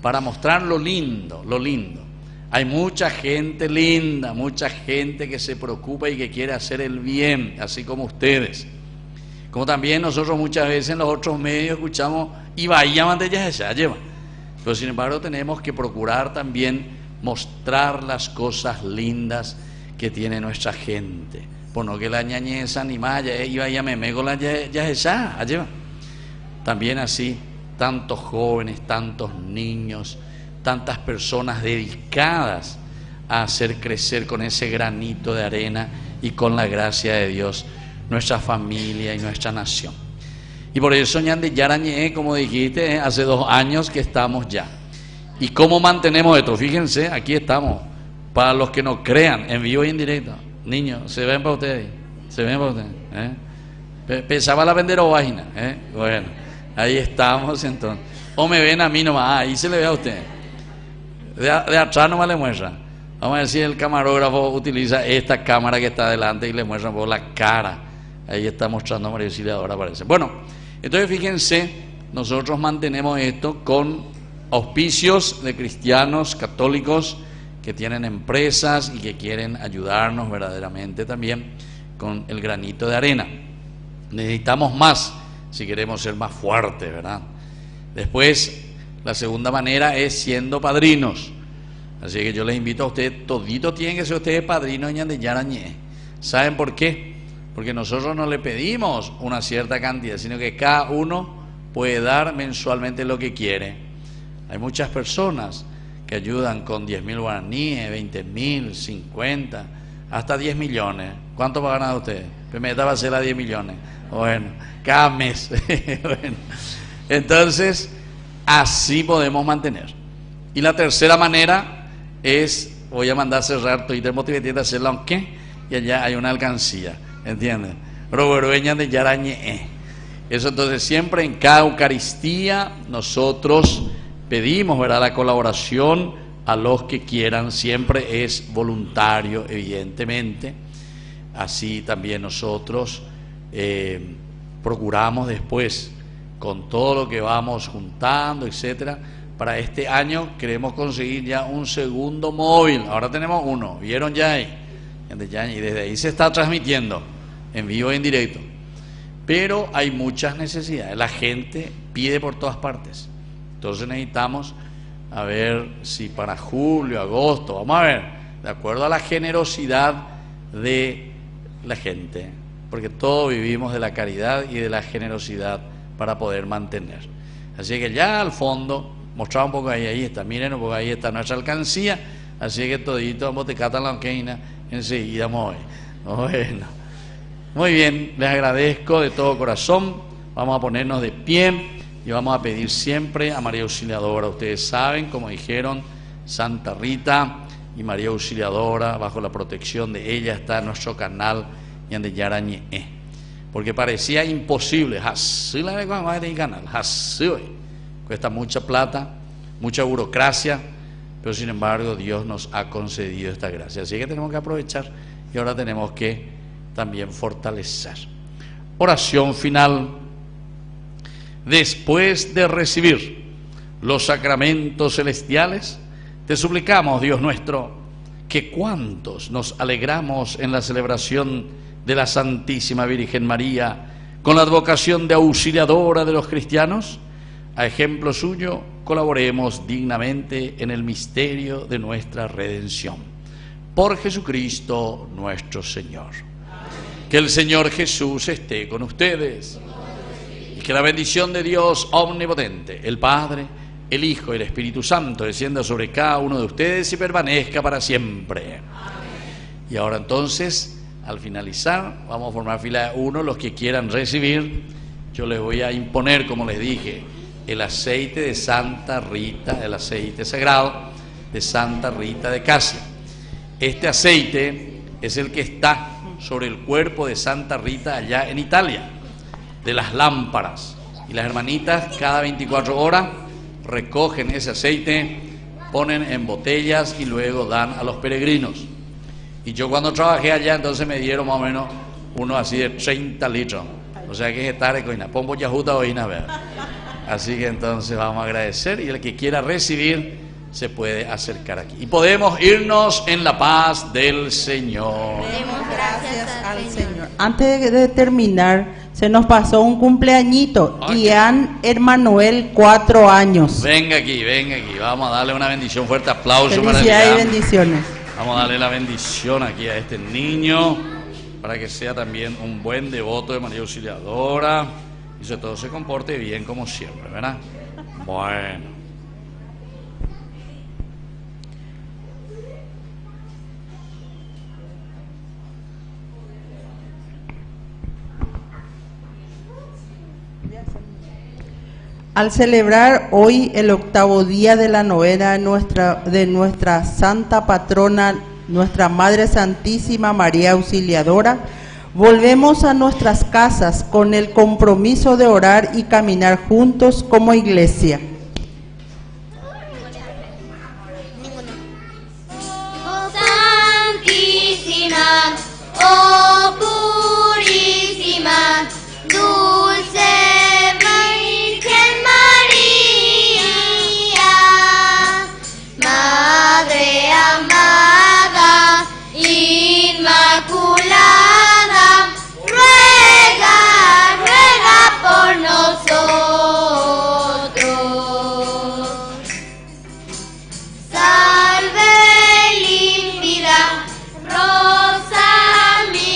[SPEAKER 3] para mostrar lo lindo, lo lindo. Hay mucha gente linda, mucha gente que se preocupa y que quiere hacer el bien, así como ustedes. Como también nosotros muchas veces en los otros medios escuchamos y vaya mandellas esa lleva. Pero sin embargo tenemos que procurar también mostrar las cosas lindas que tiene nuestra gente. Por no que la ñañeza ni maya, iba y me con la ya esa lleva. También así, tantos jóvenes, tantos niños, tantas personas dedicadas a hacer crecer con ese granito de arena y con la gracia de Dios nuestra familia y nuestra nación. Y por eso Ñandeyara Ñe'e, como dijiste, hace 2 años que estamos ya. ¿Y cómo mantenemos esto? Fíjense, aquí estamos. Para los que no crean, en vivo y en directo. Niños, ¿se ven para ustedes? ¿Se ven para ustedes? Pensaba la vender o página. Bueno, ahí estamos entonces. O me ven a mí nomás, ahí se le ve a usted. De atrás nomás le muestra. Vamos a ver si el camarógrafo utiliza esta cámara que está adelante y le muestra un poco la cara. Ahí está mostrando María Auxiliadora, parece. Bueno, entonces fíjense, nosotros mantenemos esto con auspicios de cristianos católicos que tienen empresas y que quieren ayudarnos verdaderamente también con el granito de arena. Necesitamos más si queremos ser más fuertes, ¿verdad? Después, la segunda manera es siendo padrinos. Así que yo les invito a ustedes, todito tienen que ser ustedes padrinos de Ñandeyara Ñe'e. ¿Saben por qué? Porque nosotros no le pedimos una cierta cantidad, sino que cada uno puede dar mensualmente lo que quiere. Hay muchas personas que ayudan con 10.000 guaraníes, 20.000, 50, hasta 10 millones. ¿Cuánto va a ganar usted? Meta va a ser a 10 millones. Bueno, cada mes. Bueno, entonces, así podemos mantener. Y la tercera manera es, voy a mandar a cerrar Twitter Motivación de hacerla aunque, y allá hay una alcancía, ¿entiendes? Roberueña de Yarañe. Eso entonces siempre en cada Eucaristía nosotros pedimos, ¿verdad?, la colaboración a los que quieran, siempre es voluntario, evidentemente. Así también nosotros procuramos después, con todo lo que vamos juntando, etcétera. Para este año queremos conseguir ya un segundo móvil. Ahora tenemos uno, ¿vieron ya ahí? Y desde ahí se está transmitiendo en vivo y en directo. Pero hay muchas necesidades, la gente pide por todas partes. Entonces necesitamos, a ver si para julio, agosto, vamos a ver, de acuerdo a la generosidad de la gente, porque todos vivimos de la caridad y de la generosidad para poder mantener. Así que ya al fondo, mostraba un poco ahí está, miren un poco, ahí está nuestra alcancía, así que todito, vamos te catan la anqueina, enseguida mueve. Bueno, muy bien, les agradezco de todo corazón, vamos a ponernos de pie. Y vamos a pedir siempre a María Auxiliadora. Ustedes saben, como dijeron, Santa Rita y María Auxiliadora, bajo la protección de ella está nuestro canal de Yarañe. Porque parecía imposible. Cuesta mucha plata, mucha burocracia, pero sin embargo Dios nos ha concedido esta gracia. Así que tenemos que aprovechar y ahora tenemos que también fortalecer. Oración final. Después de recibir los sacramentos celestiales, te suplicamos, Dios nuestro, que cuantos nos alegramos en la celebración de la Santísima Virgen María, con la advocación de auxiliadora de los cristianos, a ejemplo suyo, colaboremos dignamente en el misterio de nuestra redención. Por Jesucristo nuestro Señor. Que el Señor Jesús esté con ustedes. Que la bendición de Dios omnipotente, el Padre, el Hijo y el Espíritu Santo descienda sobre cada uno de ustedes y permanezca para siempre. Amén. Y ahora entonces, al finalizar, vamos a formar fila 1, los que quieran recibir. Yo les voy a imponer, como les dije, el aceite de Santa Rita, el aceite sagrado de Santa Rita de Casia. Este aceite es el que está sobre el cuerpo de Santa Rita allá en Italia, de las lámparas, y las hermanitas cada 24 horas recogen ese aceite, ponen en botellas y luego dan a los peregrinos. Y yo cuando trabajé allá entonces me dieron más o menos uno así de 30 litros, o sea que es estar coina, pombo yajuta oína ver. Así que entonces vamos a agradecer y el que quiera recibir se puede acercar aquí y podemos irnos en la paz del Señor.
[SPEAKER 1] Demos gracias al Señor. Antes de terminar, se nos pasó un cumpleañito, Ian Emanuel, 4 años.
[SPEAKER 3] Venga aquí, vamos a darle una bendición, fuerte aplauso para
[SPEAKER 1] Felicidades y bendiciones.
[SPEAKER 3] Vamos a darle la bendición aquí a este niño, para que sea también un buen devoto de María Auxiliadora, y sobre todo se comporte bien como siempre, ¿verdad? Bueno.
[SPEAKER 1] Al celebrar hoy el 8º día de la novena de nuestra santa patrona, nuestra Madre Santísima María Auxiliadora, volvemos a nuestras casas con el compromiso de orar y caminar juntos como iglesia.
[SPEAKER 2] Oh Santísima, oh purísima, dulce Virgen María, Madre amada, inmaculada, ruega, ruega por nosotros. Salve límpida, rosa mía.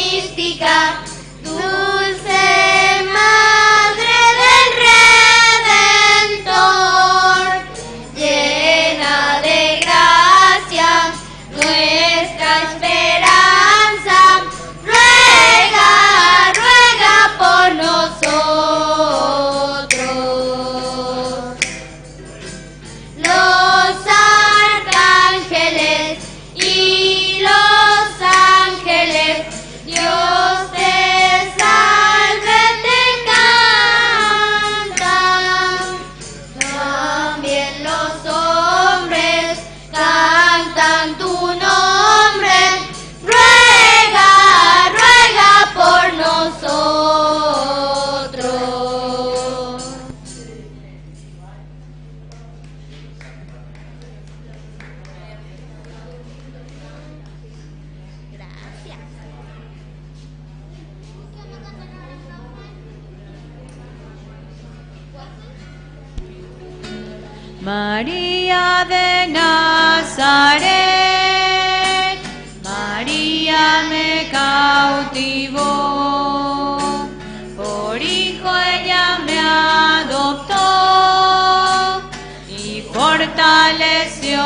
[SPEAKER 6] María de Nazaret, María me cautivó, por hijo ella me adoptó y fortaleció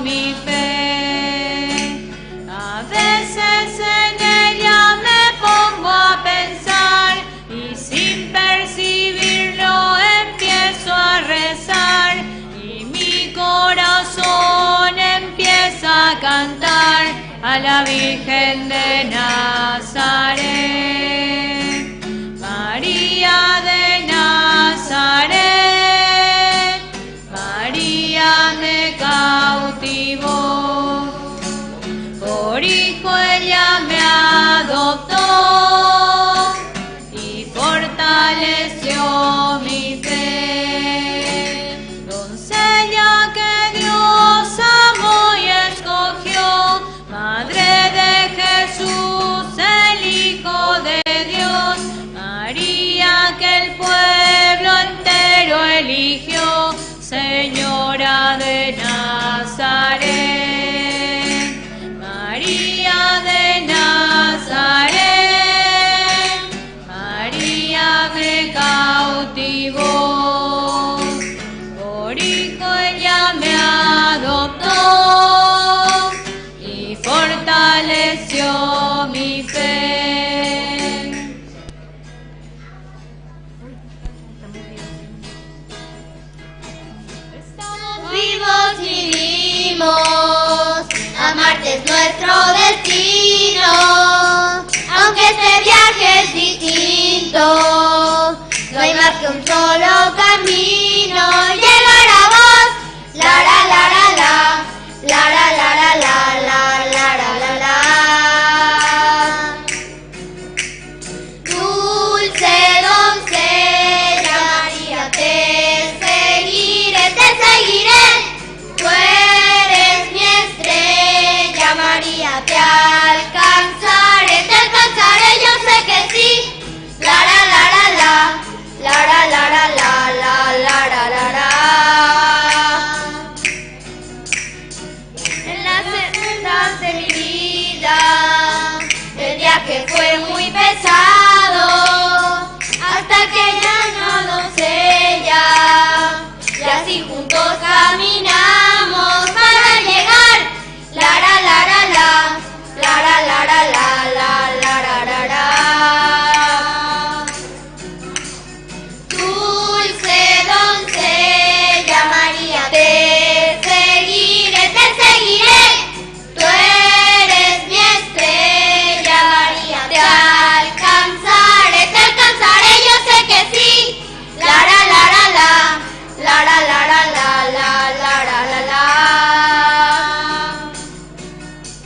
[SPEAKER 6] mi fe. A veces en ella me pongo a pensar y sin percibirlo empiezo a rezar y mi corazón empieza a cantar a la Virgen de Nazaret. María de Nazaret, María me cautivó, por hijo ella me adoptó y fortaleció mi fe. Doncella que Dios amó y escogió, Madre de Jesús, el Hijo de Dios, María que el pueblo entero eligió, Señora de Nazaret. María de Nazaret, María me cautivó, por hijo ella me adoptó y fortaleció mi fe.
[SPEAKER 2] Estamos vivos y vivimos, amarte es nuestro destino, aunque este viaje es distinto, no hay más que un solo camino, llegar a vos, la la la la la, la la la la la la la la la. Dulce doncella María, te seguiré, tú eres mi estrella, María, te